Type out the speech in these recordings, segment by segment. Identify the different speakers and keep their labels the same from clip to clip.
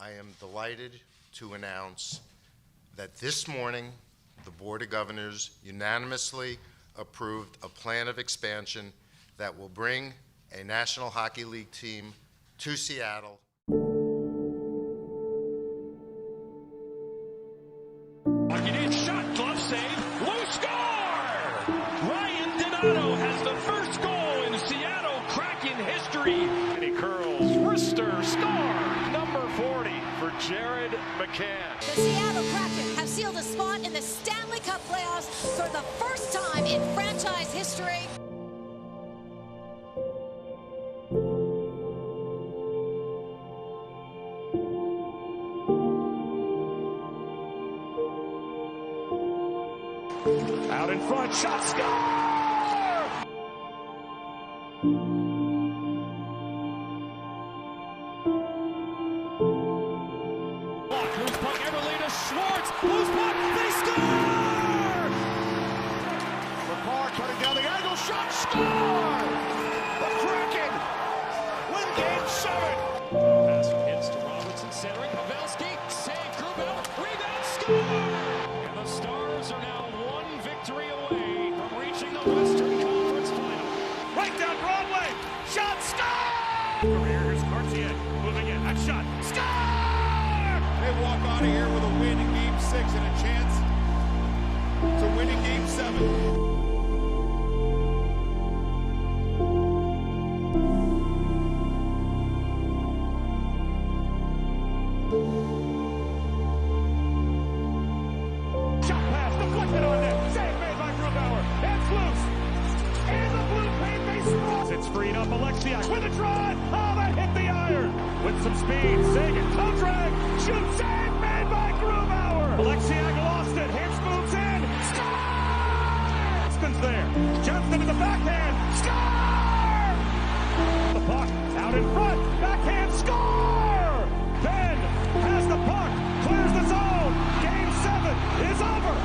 Speaker 1: I am delighted to announce that this morning, the Board of Governors unanimously approved a plan of expansion that will bring a National Hockey League team to Seattle.
Speaker 2: Shot, glove save, loose score! Ryan Donato has the first goal in Seattle Kraken history. And he curls, wrister, score! Number 40 for Jared McCann.
Speaker 3: The Seattle Kraken have sealed a spot in the Stanley Cup playoffs for the first time in franchise history.
Speaker 2: Out in front, shot, score! Loose puck, Everly to Schwartz, loose puck, they score! Lepar cutting down the angle, shot, score! The Kraken win Game 7. Pass hits to Robinson, centering, Pavelski, save, Grubauer, rebound, score! And the Stars are now one victory away from reaching the Western Conference Final. Right down Broadway, shot, score! Here's Cartier, moving in, that shot, score!
Speaker 4: They walk out of here with a win in Game 6 and a chance to win in Game 7.
Speaker 2: Shot pass, deflected on net, save made by Grubauer, it's loose, and the blue paint base rolls. It's freed up, Alexiak with a drive, oh that hit the iron, with some speed, Sagan, toe drag, shoot, save made by Grubauer. Alexiak lost it, Hicks moves in, score! Johnston's there, Johnston in the backhand, score! The puck, out in front, backhand, score! Ben has the puck, clears the zone, Game 7 is over.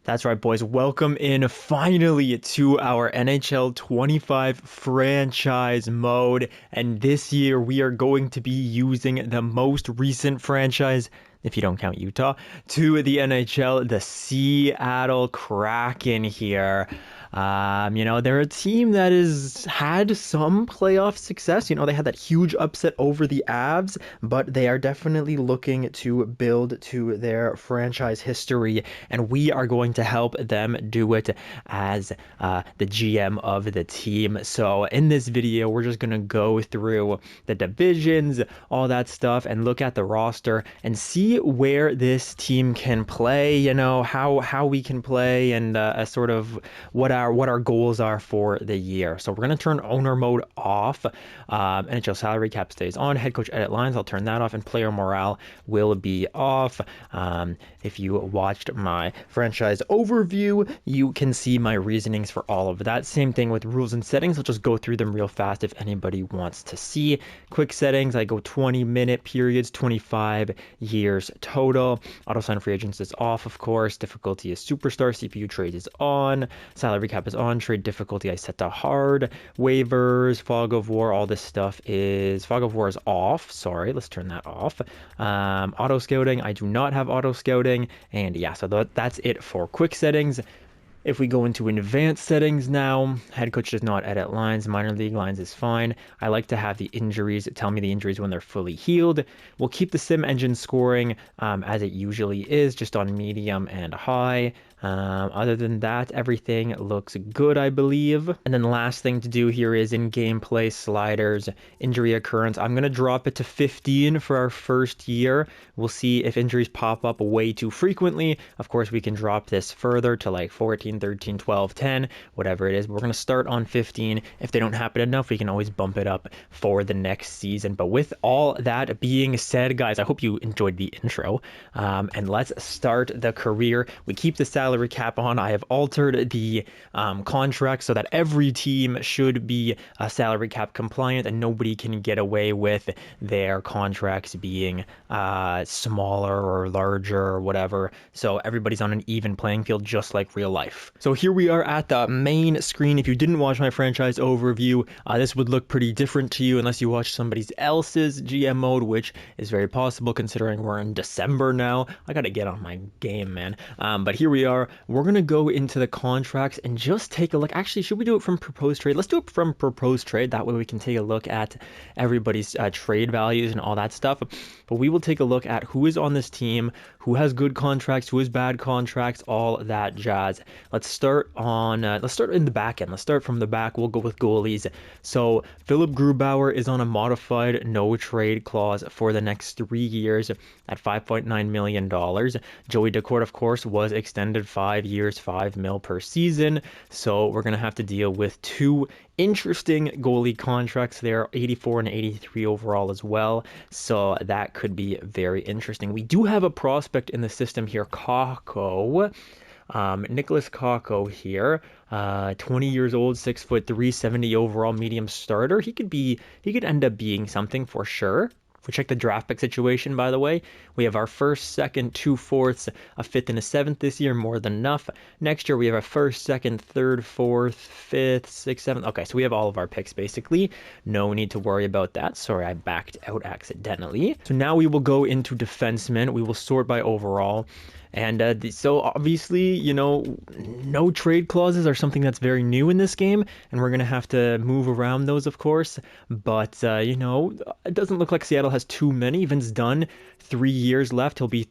Speaker 5: That's right, boys. Welcome in finally to our NHL 25 franchise mode. And this year we are going to be using the most recent franchise, if you don't count Utah, to the NHL, the Seattle Kraken here. They're a team that has had some playoff success. They had that huge upset over the Avs, but they are definitely looking to build to their franchise history, and we are going to help them do it as the GM of the team. So in this video, we're just going to go through the divisions, all that stuff, and look at the roster and see where this team can play, how we can play, and sort of what our goals are for the year. So we're going to turn owner mode off. NHL salary cap stays on. Head coach edit lines, I'll turn that off, and player morale will be off. If you watched my franchise overview, you can see my reasonings for all of that. Same thing with rules and settings. I'll just go through them real fast if anybody wants to see. Quick settings, I go 20-minute periods, 25 years total. Auto sign free agents is off, of course. Difficulty is superstar. CPU trade is on. Salary cap is on. Trade difficulty I set to hard. Waivers, fog of war, all this stuff is... Fog of war is off. Sorry, let's turn that off. Auto scouting, I do not have auto scouting. And yeah, so that's it for quick settings. If we go into advanced settings now, head coach does not edit lines, minor league lines is fine. I like to have the injuries, tell me the injuries when they're fully healed. We'll keep the sim engine scoring as it usually is, just on medium and high. Other than that, everything looks good, I believe. And then the last thing to do here is in gameplay sliders, injury occurrence. I'm going to drop it to 15 for our first year. We'll see if injuries pop up way too frequently. Of course, we can drop this further to like 14 14, 13, 12, 10, whatever it is. We're going to start on 15. If they don't happen enough, we can always bump it up for the next season. But with all that being said, guys, I hope you enjoyed the intro. And let's start the career. We keep the salary cap on. I have altered the contract so that every team should be salary cap compliant and nobody can get away with their contracts being smaller or larger or whatever. So everybody's on an even playing field, just like real life. So here we are at the main screen. If you didn't watch my franchise overview, this would look pretty different to you unless you watched somebody else's GM mode, which is very possible considering we're in December now. I gotta get on my game, man. But here we are. We're gonna go into the contracts and just take a look. Actually, should we do it from proposed trade? Let's do it from proposed trade. That way we can take a look at everybody's trade values and all that stuff. But we will take a look at who is on this team, who has good contracts, who has bad contracts, all that jazz. Let's start in the back end. Let's start from the back. We'll go with goalies. So Philip Grubauer is on a modified no trade clause for the next 3 years at $5.9 million. Joey Daccord, of course, was extended 5 years, $5 million per season. So we're going to have to deal with two interesting goalie contracts there, 84 and 83 overall as well. So that could be very interesting. We do have a prospect in the system here, Kakko. Nicholas Kakko here, 20 years old, 6'3", 70 overall, medium starter. He could end up being something for sure. If we check the draft pick situation, by the way, we have our first, second, 2 fourths, a fifth, and a seventh this year, more than enough. Next year, we have a first, second, third, fourth, fifth, sixth, seventh. Okay, so we have all of our picks, basically. No need to worry about that. Sorry, I backed out accidentally. So now we will go into defensemen. We will sort by overall. And so obviously, you know, no trade clauses are something that's very new in this game, and we're going to have to move around those, of course. But, you know, it doesn't look like Seattle has too many. Vince Dunn, 3 years left. He'll be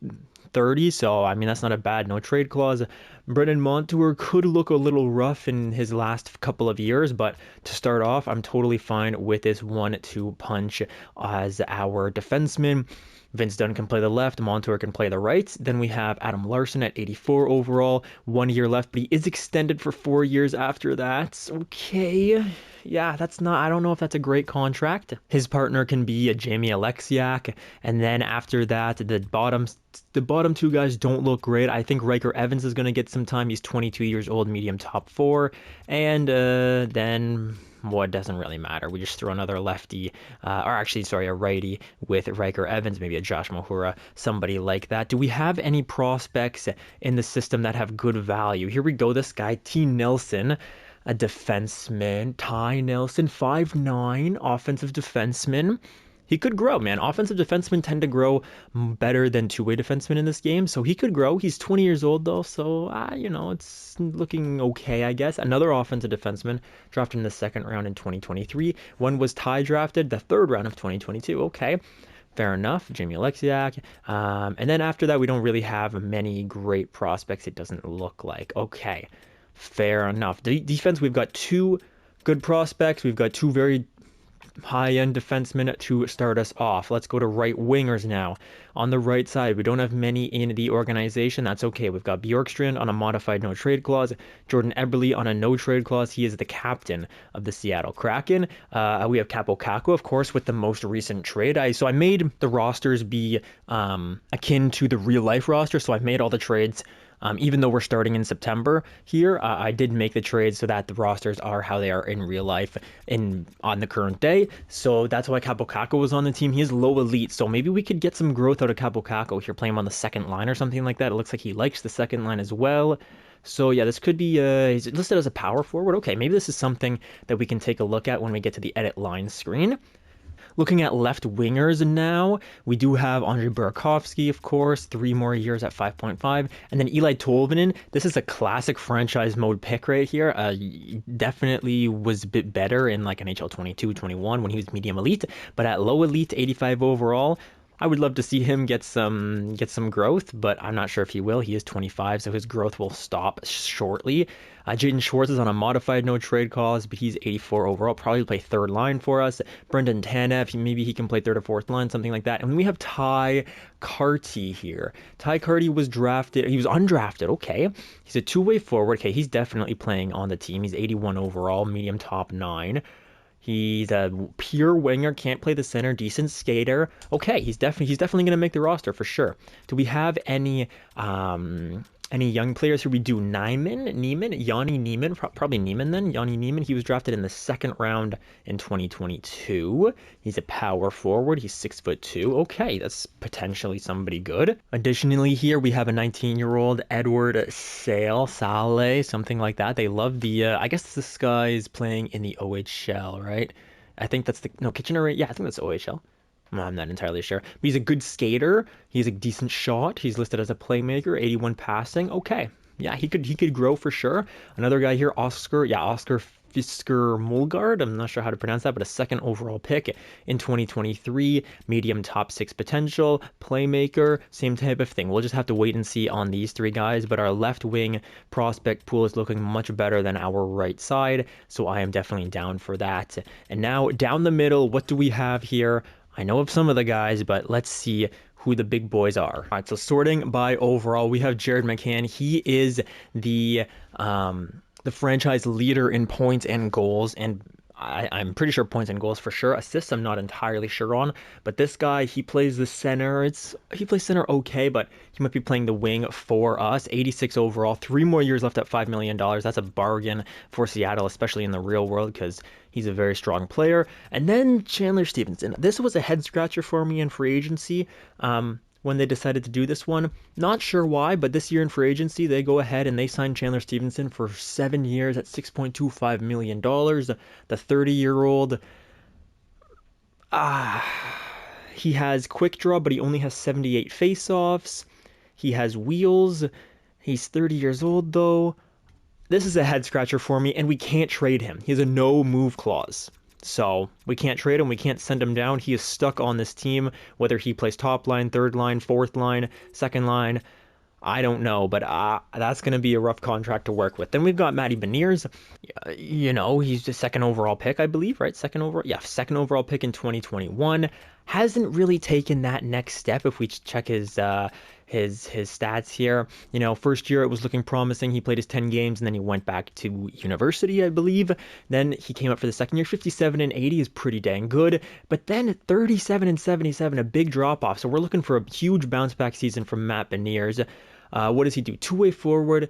Speaker 5: 30, so, I mean, that's not a bad no trade clause. Brendan Montour could look a little rough in his last couple of years, but to start off, I'm totally fine with this 1-2 punch as our defenseman. Vince Dunn can play the left, Montour can play the right. Then we have Adam Larson at 84 overall, 1 year left, but he is extended for 4 years after that. Okay, yeah, I don't know if that's a great contract. His partner can be a Jamie Alexiak, and then after that, the bottom two guys don't look great. I think Riker Evans is going to get some time. He's 22 years old, medium top 4, and then what doesn't really matter. We just throw another lefty, a righty with Riker Evans, maybe a Josh Mahura, somebody like that. Do we have any prospects in the system that have good value? Here we go. This guy, T. Nelson, a defenseman. Ty Nelson, 5'9", offensive defenseman. He could grow, man. Offensive defensemen tend to grow better than two-way defensemen in this game, so he could grow. He's 20 years old, though, so, you know, it's looking okay, I guess. Another offensive defenseman drafted in the second round in 2023. One was Ty drafted the third round of 2022. Okay, fair enough. Jamie Alexiak. And then after that, we don't really have many great prospects, it doesn't look like. Okay, fair enough. Defense, we've got two good prospects. We've got two very high-end defensemen to start us off. Let's go to right wingers now. On the right side, we don't have many in the organization. That's okay. We've got Bjorkstrand on a modified no-trade clause. Jordan Eberle on a no-trade clause. He is the captain of the Seattle Kraken. We have Kaapo Kakko, of course, with the most recent trade. So I made the rosters be akin to the real-life roster, so I've made all the trades. Even though we're starting in September here, I did make the trade so that the rosters are how they are in real life on the current day. So that's why Kaapo Kakko was on the team. He is low elite, so maybe we could get some growth out of Kaapo Kakko here, play him on the second line or something like that. It looks like he likes the second line as well. So yeah, this could be, he's listed as a power forward. Okay, maybe this is something that we can take a look at when we get to the edit line screen. Looking at left wingers now, we do have Andrei Burakovsky, of course, 3 more years at 5.5. And then Eli Tolvanen. This is a classic franchise mode pick right here. Definitely was a bit better in like NHL 22, 21 when he was medium elite. But at low elite, 85 overall, I would love to see him get some growth, but I'm not sure if he will. He is 25, so his growth will stop shortly. Jaden Schwartz is on a modified no trade clause, but he's 84 overall. Probably play third line for us. Brendan Tanev, maybe he can play third or fourth line, something like that. And then we have Ty Carty here. Ty Carty was drafted. He was undrafted. Okay, he's a two-way forward. Okay, he's definitely playing on the team. He's 81 overall, medium top 9. He's a pure winger, can't play the center, decent skater. Okay, he's definitely going to make the roster for sure. Do we have any young players here? We do Yanni Neiman, probably Neiman then. Yanni Neiman, he was drafted in the second round in 2022. He's a power forward. He's 6'2". Okay, that's potentially somebody good. Additionally, here we have a 19-year-old Edward Sale, something like that. They love the, I guess this guy is playing in the OHL, right? I think that's Kitchener, yeah, I think that's OHL. I'm not entirely sure. But he's a good skater. He's a decent shot. He's listed as a playmaker, 81 passing. Okay. Yeah, he could grow for sure. Another guy here, Oscar Fisker Mulgard. I'm not sure how to pronounce that, but a second overall pick in 2023. Medium top 6 potential. Playmaker, same type of thing. We'll just have to wait and see on these 3 guys, but our left wing prospect pool is looking much better than our right side, so I am definitely down for that. And now down the middle, what do we have here? I know of some of the guys, but let's see who the big boys are. All right, so sorting by overall, we have Jared McCann. He is the franchise leader in points and goals, and I'm pretty sure points and goals for sure. Assists, I'm not entirely sure on, but this guy, he plays the center. He plays center okay, but he might be playing the wing for us. 86 overall, 3 more years left at $5 million. That's a bargain for Seattle, especially in the real world, because he's a very strong player. And then Chandler Stevenson. This was a head scratcher for me in free agency. When they decided to do this one. Not sure why, but this year in free agency, they go ahead and they sign Chandler Stevenson for 7 years at $6.25 million. The 30-year-old, he has quick draw, but he only has 78 faceoffs. He has wheels. He's 30 years old, though. This is a head scratcher for me, and we can't trade him. He has a no move clause. So we can't trade him. We can't send him down. He is stuck on this team, whether he plays top line, third line, fourth line, second line. I don't know, but that's going to be a rough contract to work with. Then we've got Matty Beniers. He's the second overall pick, I believe, right? Second overall pick in 2021. Hasn't really taken that next step if we check his stats here. First year it was looking promising. He played his 10 games and then he went back to university, I believe. Then he came up for the second year. 57 and 80 is pretty dang good. But then 37 and 77, a big drop off. So we're looking for a huge bounce back season from Matt Beniers. What does he do? Two-way forward.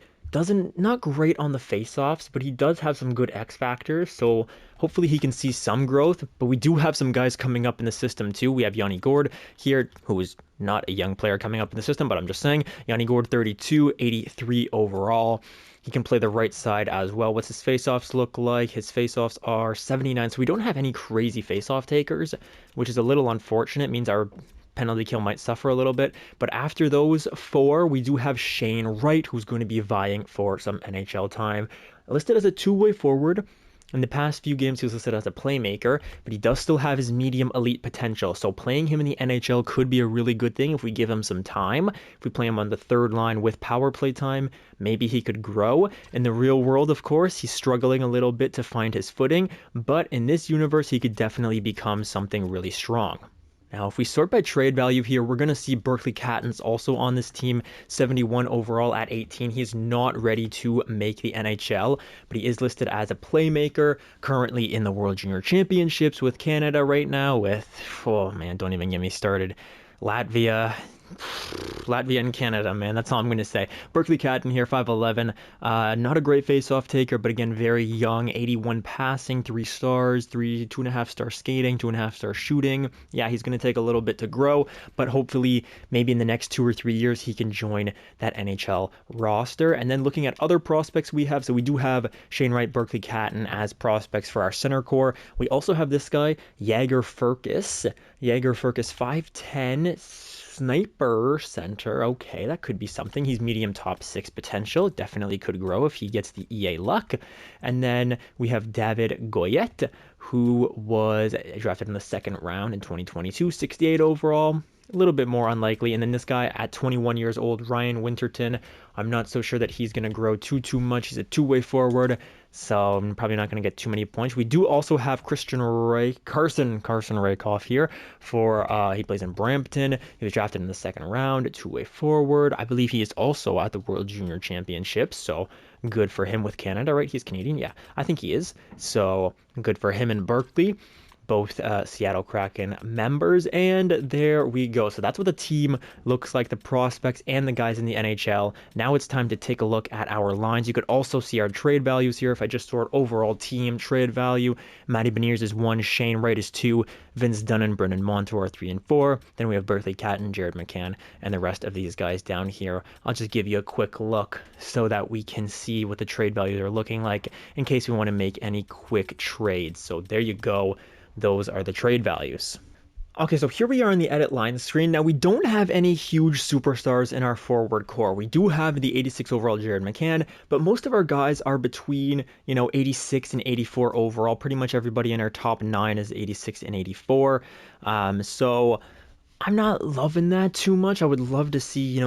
Speaker 5: Not great on the face-offs, but he does have some good X factors, so hopefully he can see some growth. But we do have some guys coming up in the system too. We have Yanni Gourde here, who is not a young player coming up in the system, but I'm just saying, Yanni Gourde, 32, 83 overall. He can play the right side as well. What's his face-offs look like? His face-offs are 79, so we don't have any crazy face-off takers, which is a little unfortunate. It means our penalty kill might suffer a little bit, but after those 4, we do have Shane Wright, who's going to be vying for some NHL time. Listed as a two-way forward. In the past few games, he was listed as a playmaker, but he does still have his medium elite potential, so playing him in the NHL could be a really good thing if we give him some time. If we play him on the third line with power play time, maybe he could grow. In the real world, of course, he's struggling a little bit to find his footing, but in this universe, he could definitely become something really strong. Now, if we sort by trade value here, we're going to see Berkeley Catton's also on this team, 71 overall at 18. He's not ready to make the NHL, but he is listed as a playmaker, currently in the World Junior Championships with Canada right now with, oh man, don't even get me started, Latvia and Canada, man. That's all I'm going to say. Berkeley Catton here, 5'11". Not a great face-off taker, but again, very young. 81 passing, 3 stars, 2.5 star skating, 2.5 star shooting. Yeah, he's going to take a little bit to grow, but hopefully maybe in the next 2 or 3 years, he can join that NHL roster. And then looking at other prospects we have, so we do have Shane Wright, Berkeley Catton as prospects for our center core. We also have this guy, Jagger Furcus, 5'10", sniper center. Okay, that could be something. He's medium top 6 potential. Definitely could grow if he gets the EA luck. And then we have David Goyette, who was drafted in the second round in 2022, 68 overall. a little bit more unlikely. And then this guy at 21 years old, Ryan Winterton, I'm not so sure that he's going to grow too much. He's a two-way forward, so I'm probably not going to get too many points. We do also have Carson Raykoff here for he plays in Brampton. He was drafted in the second round, two-way forward. I believe he is also at the World Junior Championships, so good for him with Canada, right? He's Canadian, yeah, I think he is. So good for him in Berkeley. Both Seattle Kraken members, and there we go. So that's what the team looks like, the prospects and the guys in the NHL. Now it's time to take a look at our lines. You could also see our trade values here. If I just sort overall team trade value, Matty Beniers is 1, Shane Wright is 2, Vince Dunn and Brendan Montour are 3 and 4. Then we have Berkeley Catton, Jared McCann, and the rest of these guys down here. I'll just give you a quick look so that we can see what the trade values are looking like in case we want to make any quick trades. So there you go. Those are the trade values. Okay, so here we are on the edit line screen. Now, we don't have any huge superstars in our forward core. We do have the 86 overall Jared McCann, but most of our guys are between, 86 and 84 overall. Pretty much everybody in our top 9 is 86 and 84. So I'm not loving that too much. I would love to see,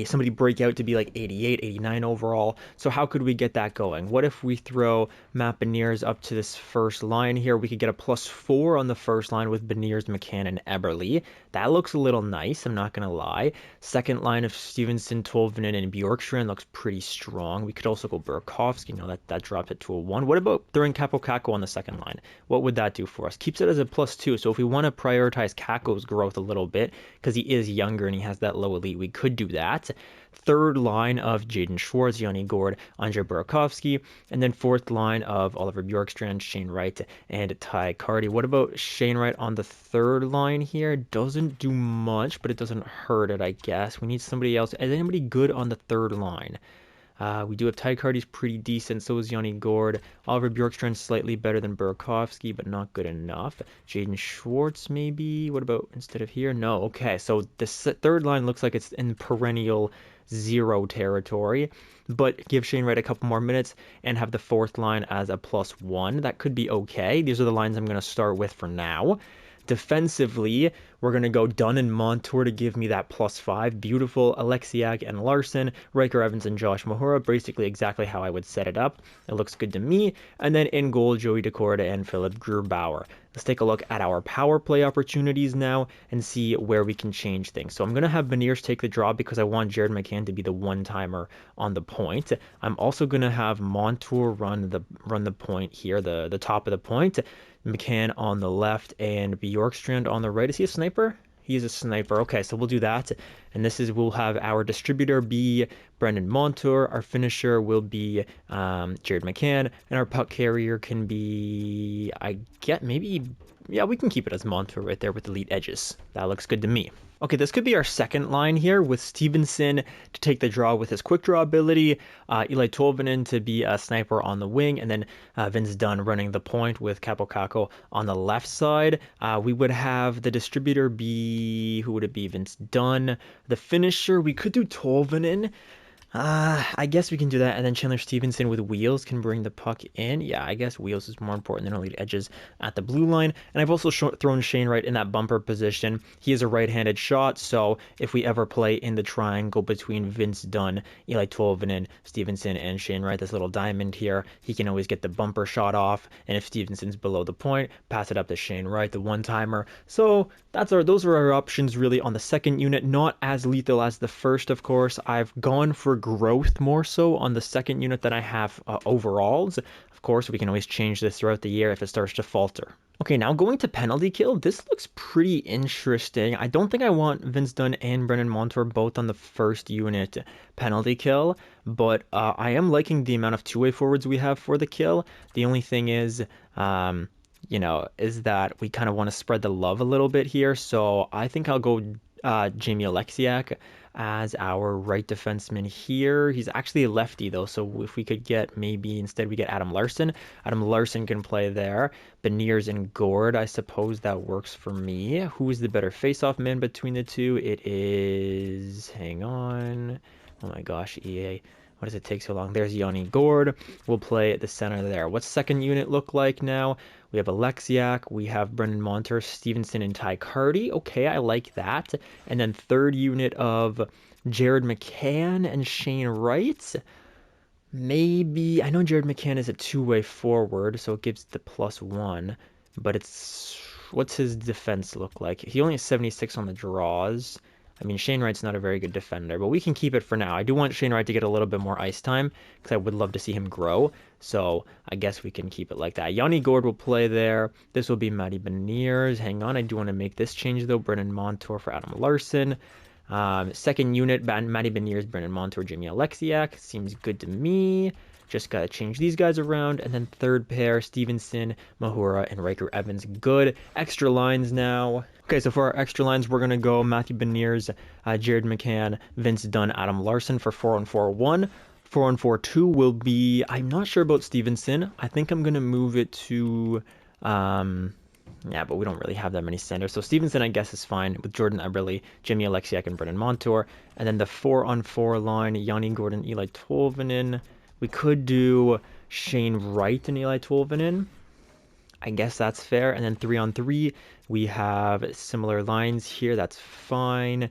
Speaker 5: somebody break out to be like 88, 89 overall. So how could we get that going? What if we throw Matt Beniers up to this first line here? We could get a +4 on the first line with Beniers, McCann, and Eberle. That looks a little nice, I'm not going to lie. Second line of Stevenson, Tolvanen, and Bjorkstrand looks pretty strong. We could also go Burakovsky. That dropped it to a 1. What about throwing Kako on the second line? What would that do for us? Keeps it as a +2. So if we want to prioritize Kako's growth a little bit, because he is younger and he has that low elite, we could do that. Third line of Jaden Schwartz, Yanni Gourde, Andre Burakovsky, and then fourth line of Oliver Bjorkstrand, Shane Wright, and Ty Carty. What about Shane Wright on the third line here? Doesn't do much, but it doesn't hurt it, I guess. We need somebody else. Is anybody good on the third line? We do have Ty Carty's pretty decent, so is Yanni Gourde. Oliver Bjorkstrand slightly better than Burakovsky, but not good enough. Jaden Schwartz, maybe? What about instead of here? No, okay, so this third line looks like it's in perennial 0 territory, but give Shane Wright a couple more minutes and have the fourth line as a +1. That could be okay. These are the lines I'm going to start with for now. Defensively, we're going to go Dunn and Montour to give me that +5. Beautiful. Alexiak and Larson, Riker Evans and Josh Mahura, basically exactly how I would set it up. It looks good to me. And then in goal, Joey Decorda and Philip Grubauer. Let's take a look at our power play opportunities now and see where we can change things. So I'm going to have Beniers take the draw because I want Jared McCann to be the one-timer on the point. I'm also going to have Montour run the point here, the top of the point. McCann on the left and Bjorkstrand on the right. Is he a sniper? He is a sniper. Okay, so we'll do that. And we'll have our distributor be Brendan Montour. Our finisher will be Jared McCann. And our puck carrier can be, we can keep it as Montour right there with the lead edges. That looks good to me. Okay, this could be our second line here with Stevenson to take the draw with his quick draw ability, Eli Tolvanen to be a sniper on the wing, and then Vince Dunn running the point with Kako on the left side. We would have the distributor be, who would it be? Vince Dunn. The finisher, we could do Tolvanen. I guess we can do that, and then Chandler Stevenson with wheels can bring the puck in. Yeah, I guess wheels is more important than our lead edges at the blue line. And I've also thrown Shane Wright in that bumper position. He is a right-handed shot, so if we ever play in the triangle between Vince Dunn, Eli Tolvanen, Stevenson, and Shane Wright, this little diamond here, he can always get the bumper shot off, and if Stevenson's below the point, pass it up to Shane Wright, the one-timer. So those are our options really on the second unit, not as lethal as the first, of course. I've gone for growth more so on the second unit than I have overalls. Of course, we can always change this throughout the year if it starts to falter. Okay, now going to penalty kill, this looks pretty interesting. I don't think I want Vince Dunn and Brendan Montour both on the first unit penalty kill, but I am liking the amount of two-way forwards we have for the kill. The only thing is, is that we kind of want to spread the love a little bit here, so I think I'll go Jamie Alexiak as our right defenseman here. He's actually a lefty though, so if we could get, maybe instead we get Adam Larson. Adam Larson can play there. Beniers and Gourde, I suppose that works for me. Who is the better face-off man between the two? It is, hang on, oh my gosh, EA. What does it take so long? There's Yanni Gord. We'll play at the center there. What's second unit look like now? We have Alexiak. We have Brendan Montour, Stevenson, and Ty Carty. Okay, I like that. And then third unit of Jared McCann and Shane Wright. Maybe, I know Jared McCann is a two-way forward, so it gives the +1, but what's his defense look like? He only has 76 on the draws. I mean, Shane Wright's not a very good defender, but we can keep it for now. I do want Shane Wright to get a little bit more ice time, because I would love to see him grow, so I guess we can keep it like that. Yanni Gord will play there. This will be Matty Beniers. Hang on, I do want to make this change, though. Brennan Montour for Adam Larson. Second unit, Matty Beniers, Brennan Montour, Jimmy Alexiak. Seems good to me. Just got to change these guys around. And then third pair, Stevenson, Mahura, and Riker Evans. Good. Extra lines now. Okay, so for our extra lines, we're going to go Matthew Beniers, Jared McCann, Vince Dunn, Adam Larson for 4-on-4-1. 4-on-4-2 will be, I'm not sure about Stevenson. I think I'm going to move it to... yeah, but we don't really have that many centers. So Stevenson, I guess, is fine with Jordan Eberle, Jimmy Alexiak, and Brennan Montour. And then the 4-on-4 line, Yanni Gordon, Eli Tolvanen. We could do Shane Wright and Eli Tolvanen. I guess that's fair. And then 3-on-3, we have similar lines here. That's fine.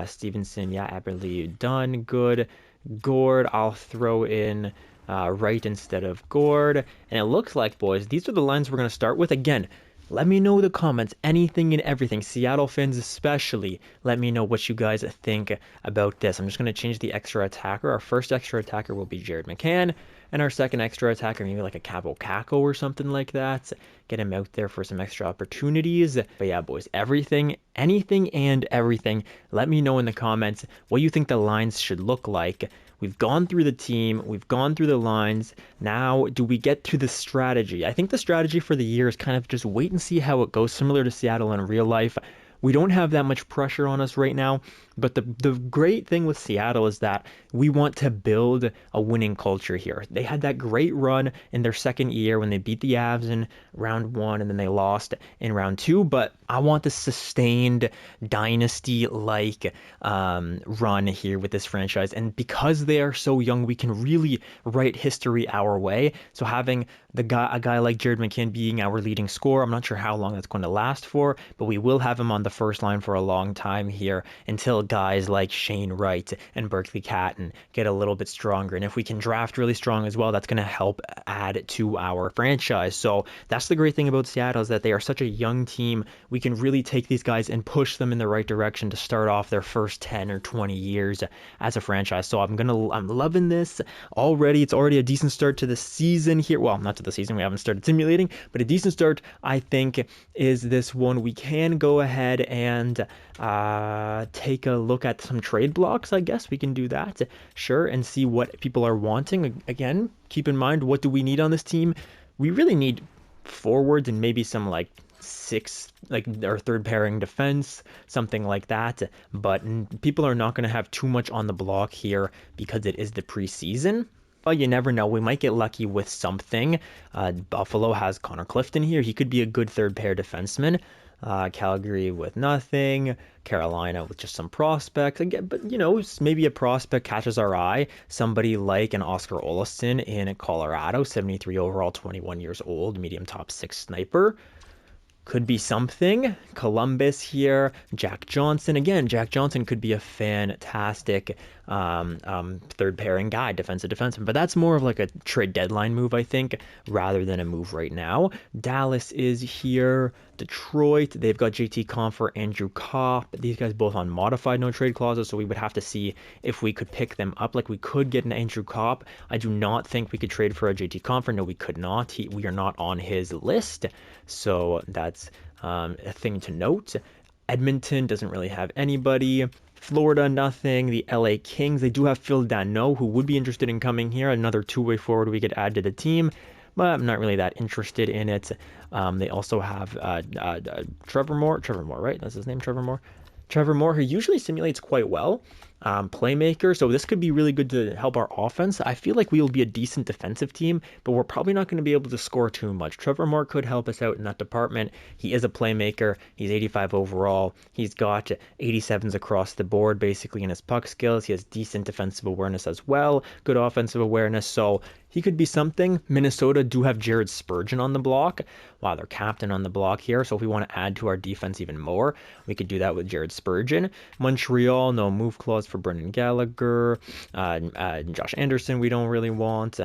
Speaker 5: Stevenson, yeah, Eberle, done. Good. Gord, I'll throw in Wright instead of Gord. And it looks like, boys, these are the lines we're going to start with. Again, let me know in the comments, anything and everything, Seattle fans especially. Let me know what you guys think about this. I'm just going to change the extra attacker. Our first extra attacker will be Jared McCann, and our second extra attacker, maybe like a Cabo Caco or something like that. Get him out there for some extra opportunities. But yeah, boys, everything, anything and everything, let me know in the comments what you think the lines should look like. We've gone through the team. We've gone through the lines. Now, do we get to the strategy? I think the strategy for the year is kind of just wait and see how it goes, similar to Seattle in real life. We don't have that much pressure on us right now, but the great thing with Seattle is that we want to build a winning culture here. They had that great run in their second year when they beat the Avs in round 1 and then they lost in round 2, but I want the sustained dynasty-like run here with this franchise, and because they are so young, we can really write history our way. So having a guy like Jared McCann being our leading scorer, I'm not sure how long that's going to last for, but we will have him on the first line for a long time here until guys like Shane Wright and Berkeley Catton get a little bit stronger. And if we can draft really strong as well, that's going to help add to our franchise. So that's the great thing about Seattle, is that they are such a young team. We can really take these guys and push them in the right direction to start off their first 10 or 20 years as a franchise. So I'm loving this already. It's already a decent start to the season here. Well, not to the season. We haven't started simulating, but a decent start, I think, is this one. We can go ahead and take a look at some trade blocks. I guess we can do that, sure, and see what people are wanting. Again, keep in mind, what do we need on this team? We really need forwards and maybe some like our third pairing defense, something like that. But people are not going to have too much on the block here because it is the preseason. But you never know. We might get lucky with something. Buffalo has Connor Clifton here. He could be a good third pair defenseman. Calgary with nothing. Carolina with just some prospects. Again, but maybe a prospect catches our eye. Somebody like an Oscar Olofsson in Colorado, 73 overall, 21 years old, medium top 6 sniper. Could be something. Columbus here. Jack Johnson. Again, Jack Johnson could be a fantastic third pairing guy, defensive defenseman. But that's more of like a trade deadline move, I think, rather than a move right now. Dallas is here. Detroit, they've got JT Compher, Andrew Kopp. These guys both on modified no trade clauses, so we would have to see if we could pick them up. Like, we could get an Andrew Kopp. I do not think we could trade for a JT Compher. No, we could not. We are not on his list, so that's a thing to note. Edmonton doesn't really have anybody. Florida, nothing. The LA Kings, they do have Phil Danault, who would be interested in coming here. Another two-way forward we could add to the team, but I'm not really that interested in it. They also have Trevor Moore, right? That's his name, Trevor Moore. Trevor Moore, who usually simulates quite well. playmaker, so this could be really good to help our offense. I feel like we will be a decent defensive team, but we're probably not going to be able to score too much. Trevor Moore could help us out in that department. He is a playmaker. He's 85 overall. He's got 87s across the board, basically, in his puck skills. He has decent defensive awareness as well, good offensive awareness, so he could be something. Minnesota do have Jared Spurgeon on the block. Wow, they're captain on the block here. So if we want to add to our defense even more, we could do that with Jared Spurgeon. Montreal, no move clause for Brendan Gallagher. Josh Anderson, we don't really want.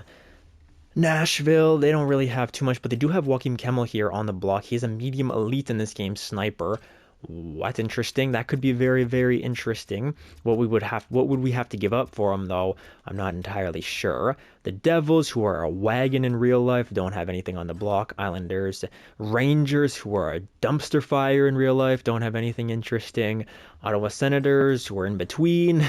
Speaker 5: Nashville, they don't really have too much, but they do have Joakim Kemmel here on the block. He's a medium elite in this game, sniper. That's interesting. That could be very, very interesting. What would we have to give up for him, though? I'm not entirely sure. The Devils, who are a wagon in real life, don't have anything on the block. Islanders, Rangers, who are a dumpster fire in real life, don't have anything interesting. Ottawa Senators, who are in between.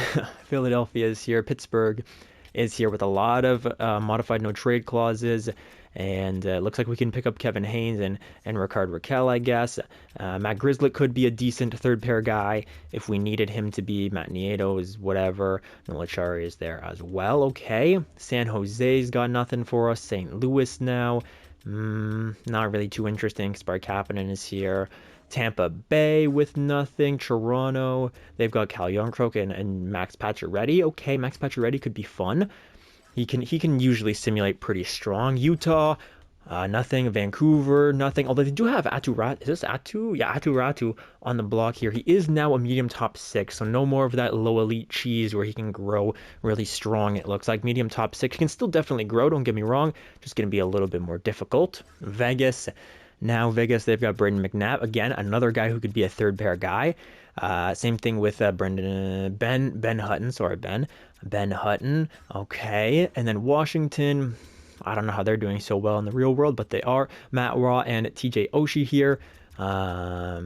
Speaker 5: Philadelphia is here. Pittsburgh is here with a lot of modified no trade clauses. And looks like we can pick up Kevin Haynes and Ricard Raquel, I guess. Matt Grizzlick could be a decent third pair guy if we needed him to be. Matt Nieto is whatever. Nolachari is there as well. Okay. San Jose's got nothing for us. St. Louis now. Not really too interesting. Spark Kapanen is here. Tampa Bay with nothing. Toronto, they've got Cal Youngcroak and Max Pacioretty. Okay, Max Pacioretty could be fun. He can usually simulate pretty strong. Utah, nothing. Vancouver, nothing. Although they do have Atu Rat. Is this Atu? Yeah, Atu Ratu on the block here. He is now a medium top 6, so no more of that low elite cheese where he can grow really strong. It looks like medium top 6. He can still definitely grow, don't get me wrong. Just going to be a little bit more difficult. Vegas. Now Vegas, they've got Braden McNabb. Again, another guy who could be a third pair guy. Same thing with Ben Hutton. Sorry, Ben Hutton. Okay. And then Washington, I don't know how they're doing so well in the real world, but they are. Matt Raw and TJ Oshie here. I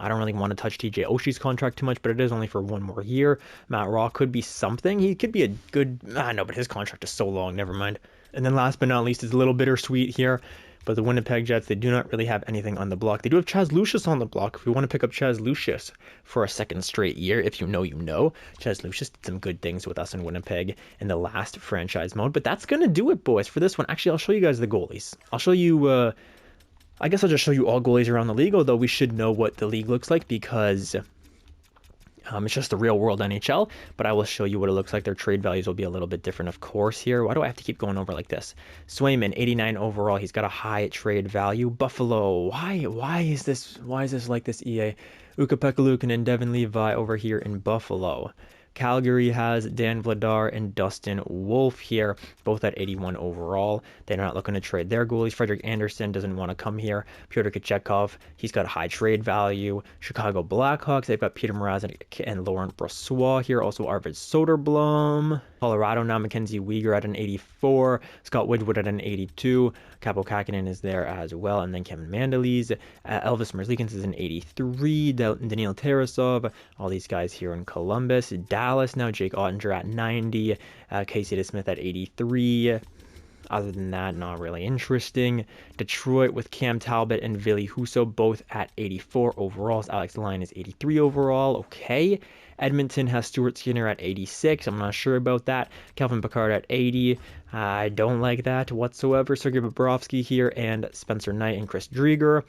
Speaker 5: don't really want to touch TJ Oshie's contract too much, but it is only for 1 more year. Matt Raw could be something. He could be a good... no, but his contract is so long. Never mind. And then last but not least, it's a little bittersweet here. But the Winnipeg Jets, they do not really have anything on the block. They do have Chaz Lucius on the block. If we want to pick up Chaz Lucius for a second straight year, if you know, you know. Chaz Lucius did some good things with us in Winnipeg in the last franchise mode. But that's going to do it, boys, for this one. Actually, I'll show you guys the goalies. I'll show you... I guess I'll just show you all goalies around the league, although we should know what the league looks like because... it's just the real world NHL, but I will show you what it looks like. Their trade values will be a little bit different, of course, here. Why do I have to keep going over like this? Swayman, 89 overall. He's got a high trade value. Buffalo, why is this like this, EA? Ukko-Pekka Luukkonen and Devin Levi over here in Buffalo. Calgary has Dan Vladar and Dustin Wolf here, both at 81 overall. They're not looking to trade their goalies. Frederick Anderson doesn't want to come here. Pyotr Kochetkov, he's got a high trade value. Chicago Blackhawks, they've got Peter Mrazek and Laurent Brossoit here. Also Arvid Soderblom. Colorado now, Mackenzie Weegar at an 84. Scott Wedgwood at an 82. Capo Kakinen is there as well. And then Kevin Mandolese. Elvis Merzlikins is an 83. Daniil Tarasov. All these guys here in Columbus. Dallas now, Jake Ottinger at 90. Casey DeSmith at 83. Other than that, not really interesting. Detroit with Cam Talbot and Ville Husso both at 84 overalls. Alex Lyon is 83 overall. Okay. Edmonton has Stuart Skinner at 86. I'm not sure about that. Calvin Pickard at 80. I don't like that whatsoever. Sergei Bobrovsky here and Spencer Knight and Chris Drieger.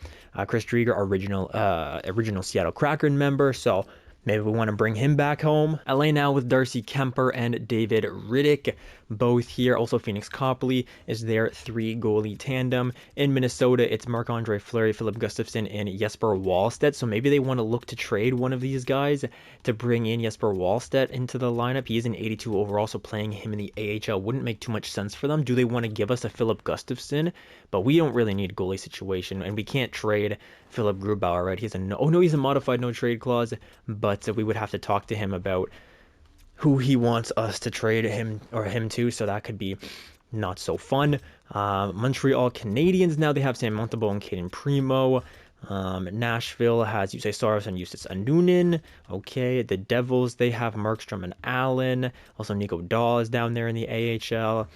Speaker 5: Chris Drieger, original Seattle Kraken member. So maybe we want to bring him back home. LA now with Darcy Kemper and David Riddick, both here. Also, Phoenix Copley is their 3 goalie tandem. In Minnesota, it's Marc-Andre Fleury, Philip Gustafsson, and Jesper Wallstedt. So maybe they want to look to trade one of these guys to bring in Jesper Wallstedt into the lineup. He is an 82 overall, so playing him in the AHL wouldn't make too much sense for them. Do they want to give us a Philip Gustafsson? But we don't really need a goalie situation, and we can't trade Philip Grubauer, right? He's a modified no trade clause, but we would have to talk to him about who he wants us to trade him to, so that could be not so fun. Montreal Canadiens now, they have Sam Montembeault and Caden Primo. Nashville has Jussi Saros and Justus Anunin. Okay, the Devils, they have Markstrom and Allen. Also, Nico Dawes down there in the AHL.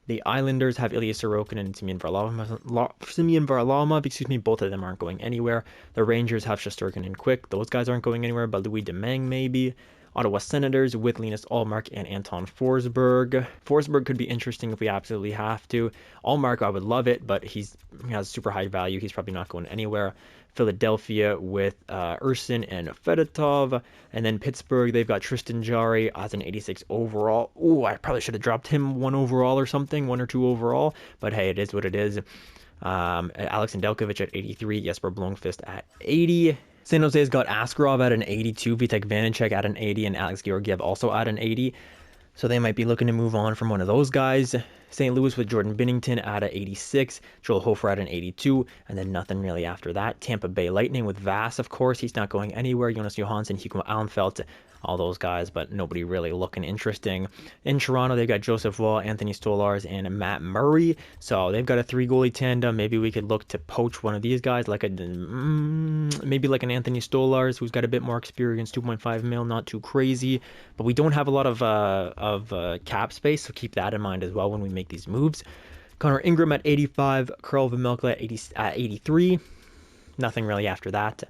Speaker 5: The Islanders have Ilya Sorokin and Semyon Varlamov. Excuse me, both of them aren't going anywhere. The Rangers have Shesterkin and Quick. Those guys aren't going anywhere, but Louis Domingue maybe. Ottawa Senators with Linus Ullmark and Anton Forsberg. Forsberg could be interesting if we absolutely have to. Ullmark, I would love it, but he has super high value. He's probably not going anywhere. Philadelphia with Urson and Fedotov. And then Pittsburgh, they've got Tristan Jarry as an 86 overall. Ooh, I probably should have dropped him 1 overall or something, 1 or 2 overall. But hey, it is what it is. Alex Nedeljkovic at 83, Jesper Blomqvist at 80. San Jose's got Askarov at an 82, Vitek Vanacek at an 80, and Alex Georgiev also at an 80. So they might be looking to move on from one of those guys. St. Louis with Jordan Binnington at an 86, Joel Hofer at an 82, and then nothing really after that. Tampa Bay Lightning with Vass, of course. He's not going anywhere. Jonas Johansson, Hugo Allenfelt, all those guys, but nobody really looking interesting. In Toronto, they've got Joseph Wall, Anthony Stolarz, and Matt Murray. So they've got a 3-goalie tandem. Maybe we could look to poach one of these guys, like maybe like an Anthony Stolarz, who's got a bit more experience, 2.5 mil, not too crazy. But we don't have a lot of cap space, so keep that in mind as well when we make these moves. Connor Ingram at 85, Karl Vejmelka at 83. Nothing really after that.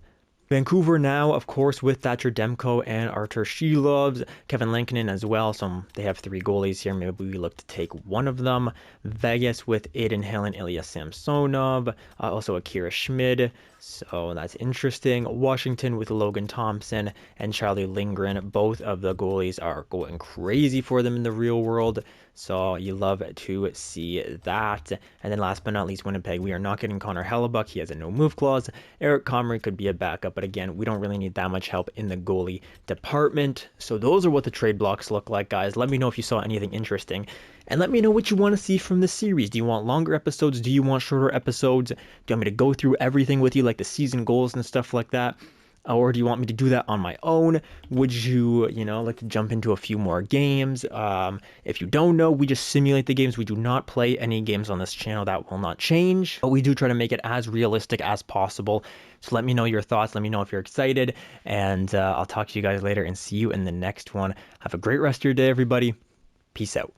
Speaker 5: Vancouver now, of course, with Thatcher Demko and Artur Shilovs, Kevin Lankinen as well. So they have 3 goalies here. Maybe we look to take one of them. Vegas with Aiden Hill and Ilya Samsonov. Also Akira Schmid. So that's interesting. Washington with Logan Thompson and Charlie Lindgren. Both of the goalies are going crazy for them in the real world. So you love to see that. And then last but not least, Winnipeg. We are not getting Connor Hellebuck. He has a no move clause. Eric Comrie could be a backup. But again, we don't really need that much help in the goalie department. So those are what the trade blocks look like, guys. Let me know if you saw anything interesting. And let me know what you want to see from the series. Do you want longer episodes? Do you want shorter episodes? Do you want me to go through everything with you, like the season goals and stuff like that? Or do you want me to do that on my own? Would you, like to jump into a few more games? If you don't know, we just simulate the games. We do not play any games on this channel. That will not change. But we do try to make it as realistic as possible. So let me know your thoughts. Let me know if you're excited. And I'll talk to you guys later and see you in the next one. Have a great rest of your day, everybody. Peace out.